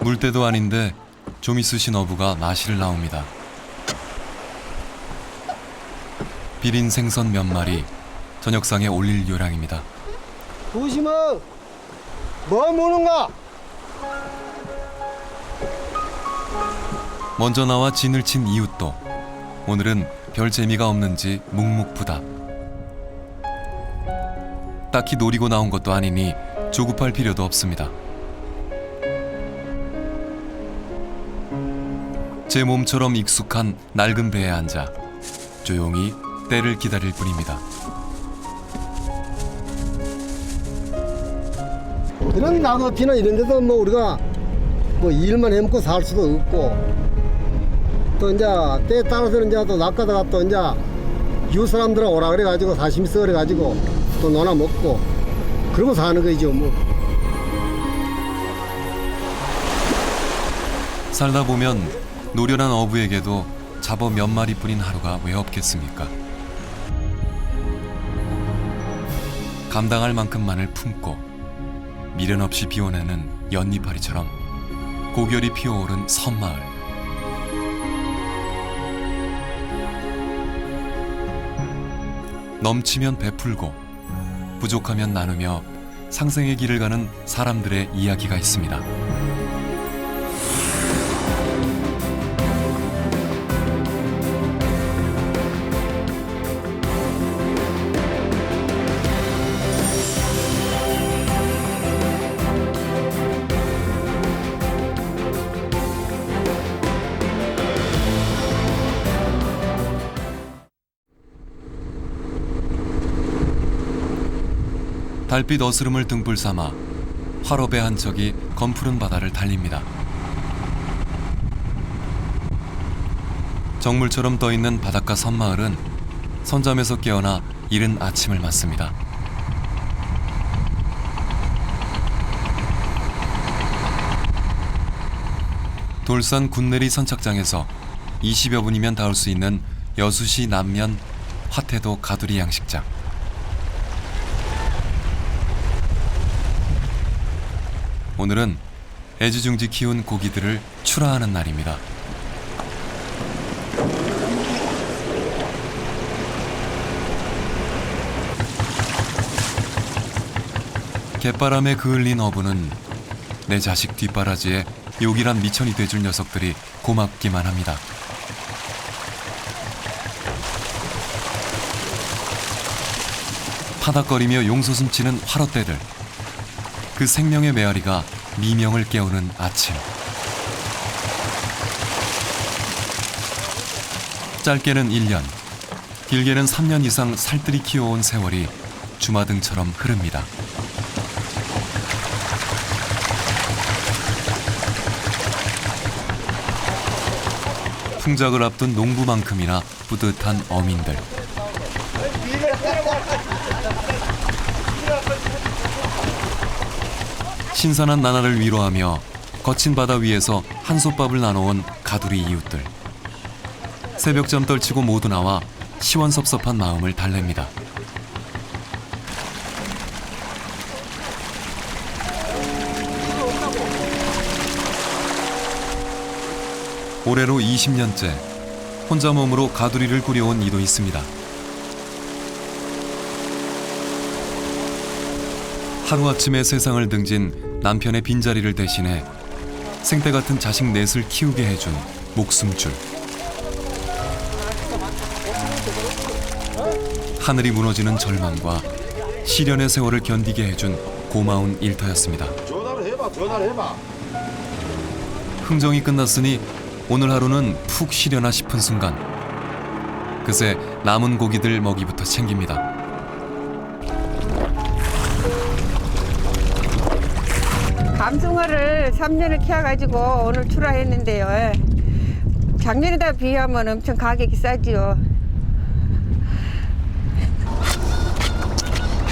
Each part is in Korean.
물때도 아닌데 좀 있으신 어부가 나시를 나옵니다. 비린 생선 몇 마리 저녁상에 올릴 요량입니다. 조심해. 뭐 무는가? 먼저 나와 진을 친 이웃도 오늘은 별 재미가 없는지 묵묵부답. 딱히 노리고 나온 것도 아니니 조급할 필요도 없습니다. 제 몸처럼 익숙한 낡은 배에 앉아 조용히 때를 기다릴 뿐입니다. 이런 낙엽이나 이런 데서 뭐 우리가 뭐 일만 해먹고 살 수도 없고 또 이제 때에 따라서는 이제 또 낚아다가 또 이제 이웃 사람들은 오라 그래가지고 사심 써 그래가지고 또 논아 먹고 그러고 사는 거죠 뭐. 살다 보면 노련한 어부에게도 잡어 몇 마리뿐인 하루가 왜 없겠습니까? 감당할 만큼만을 품고 미련 없이 비워내는 연잎파리처럼 고결이 피어오른 섬마을. 넘치면 베풀고 부족하면 나누며 상생의 길을 가는 사람들의 이야기가 있습니다. 달빛 어스름을 등불 삼아 화로배 한 척이 검푸른 바다를 달립니다. 정물처럼 떠있는 바닷가 섬마을은 선잠에서 깨어나 이른 아침을 맞습니다. 돌산 군내리 선착장에서 20여 분이면 닿을 수 있는 여수시 남면 화태도 가두리 양식장. 오늘은 애지중지 키운 고기들을 출하하는 날입니다. 갯바람에 그을린 어부는 내 자식 뒷바라지에 요긴한 미천이 돼줄 녀석들이 고맙기만 합니다. 파닥거리며 용솟음치는 화롯대들. 그 생명의 메아리가 미명을 깨우는 아침. 짧게는 1년, 길게는 3년 이상 살뜰히 키워온 세월이 주마등처럼 흐릅니다. 풍작을 앞둔 농부만큼이나 뿌듯한 어민들. 신선한 나날을 위로하며 거친 바다 위에서 한솥밥을 나눠온 가두리 이웃들. 새벽잠 떨치고 모두 나와 시원섭섭한 마음을 달랩니다. 올해로 20년째 혼자 몸으로 가두리를 꾸려온 이도 있습니다. 하루아침에 세상을 등진 남편의 빈자리를 대신해 생태 같은 자식 넷을 키우게 해준 목숨줄. 하늘이 무너지는 절망과 시련의 세월을 견디게 해준 고마운 일터였습니다. 전화를 해봐. 흥정이 끝났으니 오늘 하루는 푹 쉬려나 싶은 순간 그새 남은 고기들 먹이부터 챙깁니다. 감성어를 3년을 키워가지고 오늘 출하했는데요. 작년에다 비하면 엄청 가격이 싸지요.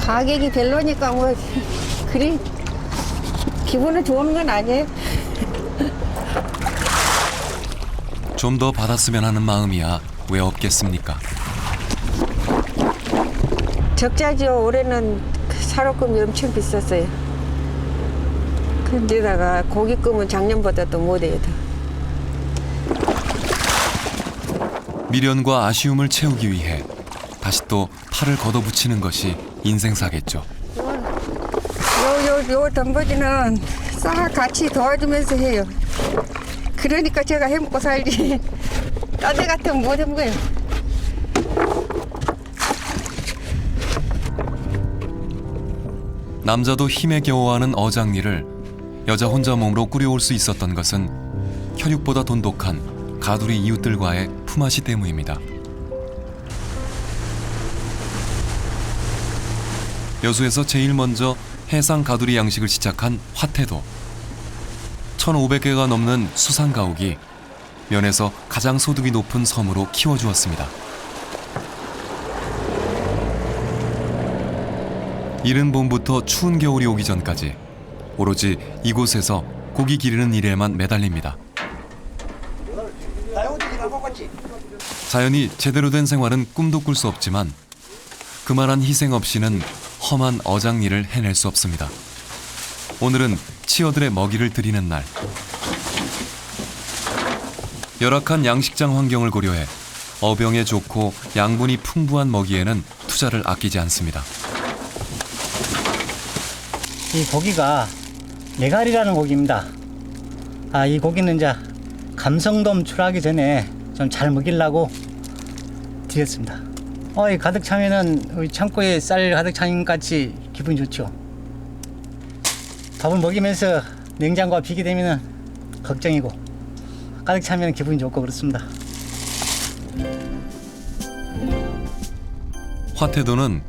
가격이 별로니까 뭐 그리 기분은 좋은 건 아니에요. 좀 더 받았으면 하는 마음이야 왜 없겠습니까? 적자지요. 올해는 사료금이 엄청 비쌌어요. 근데다가 고기 끄면 작년보다 또 못해요. 미련과 아쉬움을 채우기 위해 다시 또 팔을 걷어붙이는 것이 인생사겠죠. 요 덤버지는 싹 같이 도와주면서 해요. 그러니까 제가 해먹고 살지. 딴 데 같으면 못 해먹어요. 남자도 힘에 겨워하는 어장리를 여자 혼자 몸으로 꾸려올 수 있었던 것은 혈육보다 돈독한 가두리 이웃들과의 품앗이 때문입니다. 여수에서 제일 먼저 해상 가두리 양식을 시작한 화태도. 1,500개가 넘는 수상가옥이 면에서 가장 소득이 높은 섬으로 키워주었습니다. 이른 봄부터 추운 겨울이 오기 전까지 오로지 이곳에서 고기 기르는 일에만 매달립니다. 자연히 제대로 된 생활은 꿈도 꿀 수 없지만 그만한 희생 없이는 험한 어장일을 해낼 수 없습니다. 오늘은 치어들의 먹이를 드리는 날. 열악한 양식장 환경을 고려해 어병에 좋고 양분이 풍부한 먹이에는 투자를 아끼지 않습니다. 이 고기가 메갈이라는 고기입니다. 이 고기는 이제 감성돔 출하기 전에 좀 잘 먹이려고 드렸습니다. 가득 차면은 우리 창고에 쌀 가득 차는 것 같이 기분이 좋죠. 밥을 먹이면서 냉장고가 비게 되면은 걱정이고 가득 차면 기분이 좋고 그렇습니다. 화태도는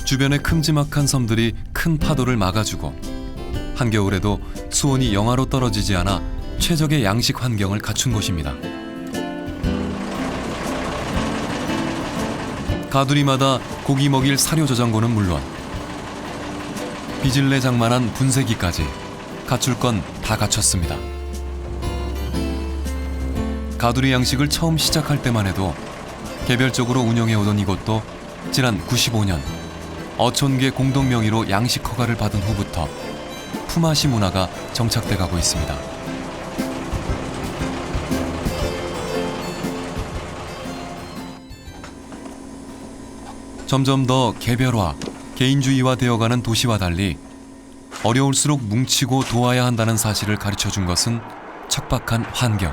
주변의 큼지막한 섬들이 큰 파도를 막아주고 한겨울에도 수온이 영하로 떨어지지 않아 최적의 양식 환경을 갖춘 곳입니다. 가두리마다 고기 먹일 사료 저장고는 물론 비질레 장만한 분쇄기까지 갖출 건 다 갖췄습니다. 가두리 양식을 처음 시작할 때만 해도 개별적으로 운영해오던 이곳도 지난 95년 어촌계 공동 명의로 양식 허가를 받은 후부터 품앗이 문화가 정착돼 가고 있습니다. 점점 더 개별화, 개인주의화 되어가는 도시와 달리 어려울수록 뭉치고 도와야 한다는 사실을 가르쳐준 것은 척박한 환경.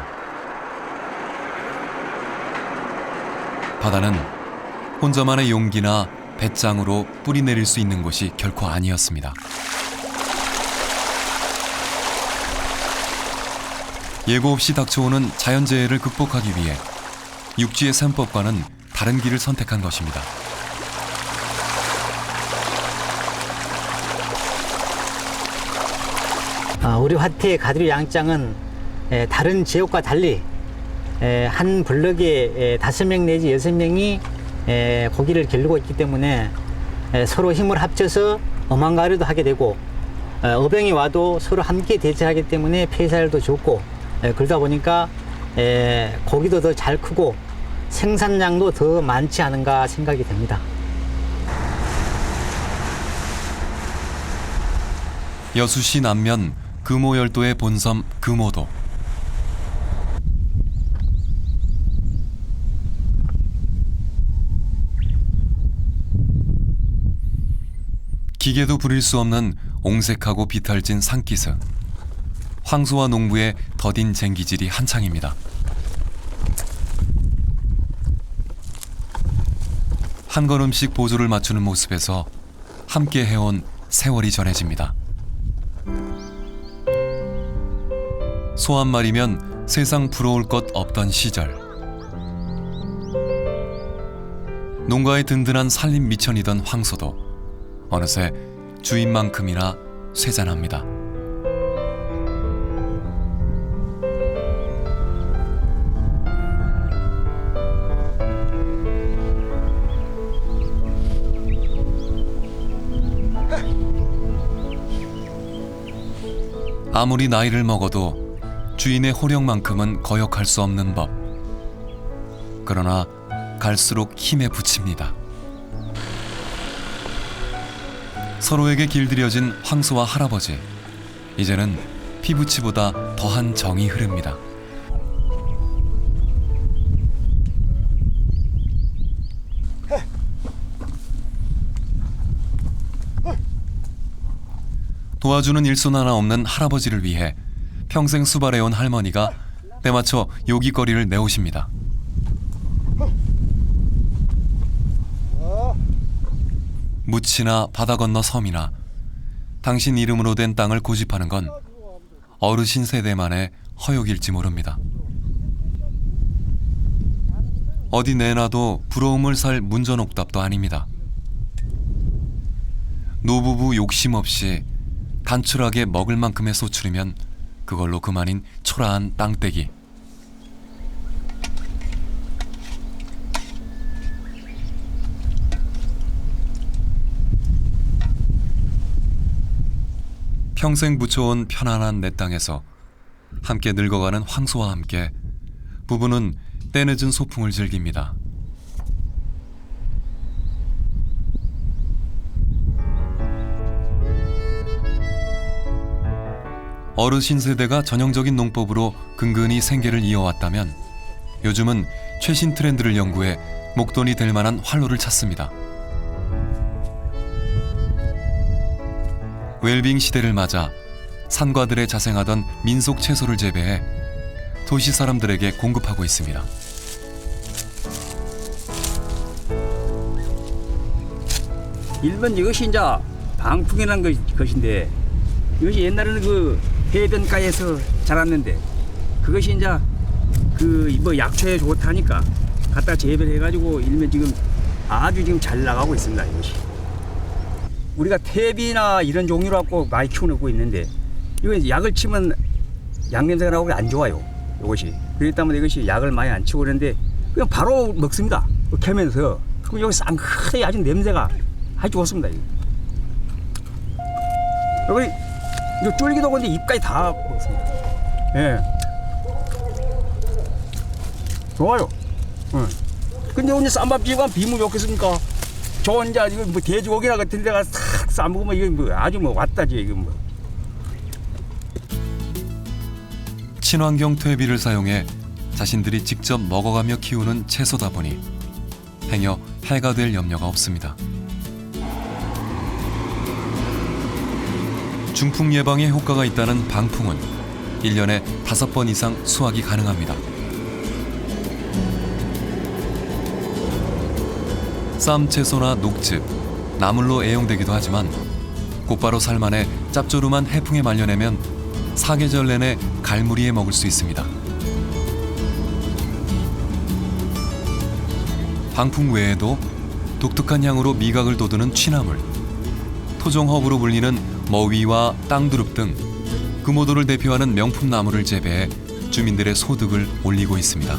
바다는 혼자만의 용기나 배짱으로 뿌리 내릴 수 있는 곳이 결코 아니었습니다. 예고 없이 닥쳐오는 자연재해를 극복하기 위해 육지의 셈법과는 다른 길을 선택한 것입니다. 우리 화태 가두리 양장은 다른 지역과 달리 한 블럭에 5명 내지 6명이 고기를 기르고 있기 때문에 서로 힘을 합쳐서 어망가류도 하게 되고 어병이 와도 서로 함께 대처하기 때문에 폐사율도 좋고 그러다 보니까 고기도 더 잘 크고 생산량도 더 많지 않은가 생각이 됩니다. 여수시 남면 금오열도의 본섬 금오도. 기계도 부릴 수 없는 옹색하고 비탈진 산기슭. 황소와 농부의 더딘 쟁기질이 한창입니다. 한 걸음씩 보조를 맞추는 모습에서 함께 해온 세월이 전해집니다. 소 한 마리면 세상 부러울 것 없던 시절. 농가의 든든한 살림 미천이던 황소도 어느새 주인만큼이나 쇠잔합니다. 아무리 나이를 먹어도 주인의 호령만큼은 거역할 수 없는 법. 그러나 갈수록 힘에 부칩니다. 서로에게 길들여진 황소와 할아버지. 이제는 피부치보다 더한 정이 흐릅니다. 도와주는 일손 하나 없는 할아버지를 위해 평생 수발해온 할머니가 때맞춰 요깃거리를 내오십니다. 묻이나 바다 건너 섬이나 당신 이름으로 된 땅을 고집하는 건 어르신 세대만의 허욕일지 모릅니다. 어디 내놔도 부러움을 살 문전옥답도 아닙니다. 노부부 욕심 없이 단출하게 먹을 만큼의 소출이면 그걸로 그만인 초라한 땅떼기. 평생 묻혀온 편안한 내 땅에서 함께 늙어가는 황소와 함께 부부는 때늦은 소풍을 즐깁니다. 어르신 세대가 전형적인 농법으로 근근히 생계를 이어왔다면 요즘은 최신 트렌드를 연구해 목돈이 될 만한 활로를 찾습니다. 웰빙 시대를 맞아 산과들에 자생하던 민속 채소를 재배해 도시 사람들에게 공급하고 있습니다. 일본 이것이 이제 방풍이라는 것인데 이것이 옛날에는 그 해변가에서 자랐는데 그것이 이제 그 뭐 약초에 좋다니까 갖다 재배를 해가지고 일면 지금 아주 지금 잘 나가고 있습니다. 이것이 우리가 탭이나 이런 종류로 갖고 많이 키우고 있는데 이거 약을 치면 약 냄새가 나고 안 좋아요. 이것이 그렇기 때문에 이것이 약을 많이 안 치고 그러는데 그냥 바로 먹습니다. 캐면서 그럼 여기 쌍크게 아주 냄새가 아주 좋습니다. 여기 이거 쫄기도 근데 입까지 다 먹습니다. 예. 좋아요. 응. 근데 오늘 쌈밥집 가면 비무 좋겠습니까? 저 혼자 이거 뭐 돼지고기나 같은 데가 싹 싸먹으면 이거 뭐 아주 뭐 왔다지 이거 뭐. 친환경 퇴비를 사용해 자신들이 직접 먹어가며 키우는 채소다 보니 행여 해가 될 염려가 없습니다. 중풍 예방에 효과가 있다는 방풍은 1년에 5번 이상 수확이 가능합니다. 쌈 채소나 녹즙, 나물로 애용되기도 하지만 곧바로 삶아내 짭조름한 해풍에 말려내면 사계절 내내 갈무리에 먹을 수 있습니다. 방풍 외에도 독특한 향으로 미각을 돋우는 취나물, 토종허브로 불리는 머위와 땅두릅 등 금오도를 대표하는 명품 나무를 재배해 주민들의 소득을 올리고 있습니다.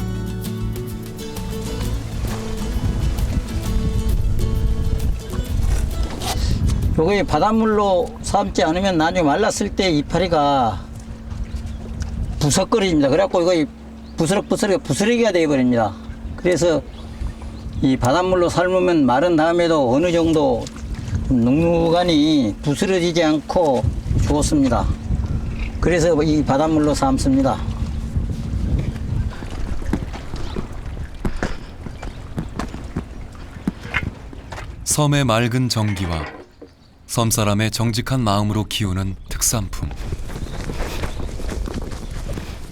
요게 바닷물로 삶지 않으면 나중에 말랐을 때 이파리가 부석거립니다. 그래갖고 이거 부스러기가 되어버립니다. 그래서 이 바닷물로 삶으면 마른 다음에도 어느 정도 눅눅하니 부스러지지 않고 좋습니다. 그래서 이 바닷물로 삶습니다. 섬의 맑은 정기와 섬사람의 정직한 마음으로 키우는 특산품.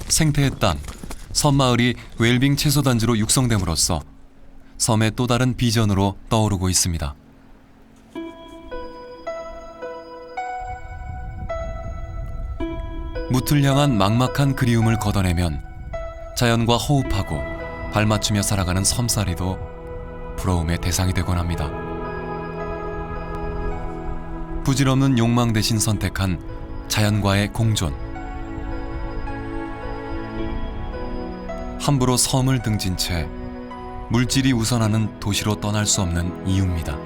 생태의 땅, 섬마을이 웰빙 채소단지로 육성됨으로써 섬의 또 다른 비전으로 떠오르고 있습니다. 무틀 향한 막막한 그리움을 걷어내면 자연과 호흡하고 발맞추며 살아가는 섬살이도 부러움의 대상이 되곤 합니다. 부질없는 욕망 대신 선택한 자연과의 공존. 함부로 섬을 등진 채 물질이 우선하는 도시로 떠날 수 없는 이유입니다.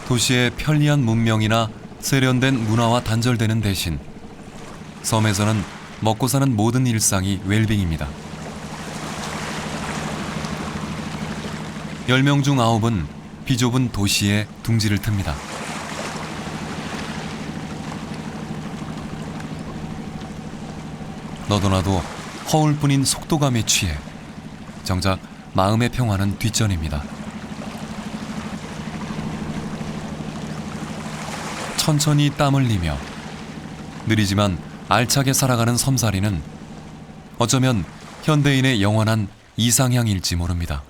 도시의 편리한 문명이나 세련된 문화와 단절되는 대신 섬에서는 먹고 사는 모든 일상이 웰빙입니다. 10명 중 9은 비좁은 도시에 둥지를 틉니다. 너도나도 허울뿐인 속도감에 취해 정작 마음의 평화는 뒷전입니다. 천천히 땀 흘리며 느리지만 알차게 살아가는 섬살이는 어쩌면 현대인의 영원한 이상향일지 모릅니다.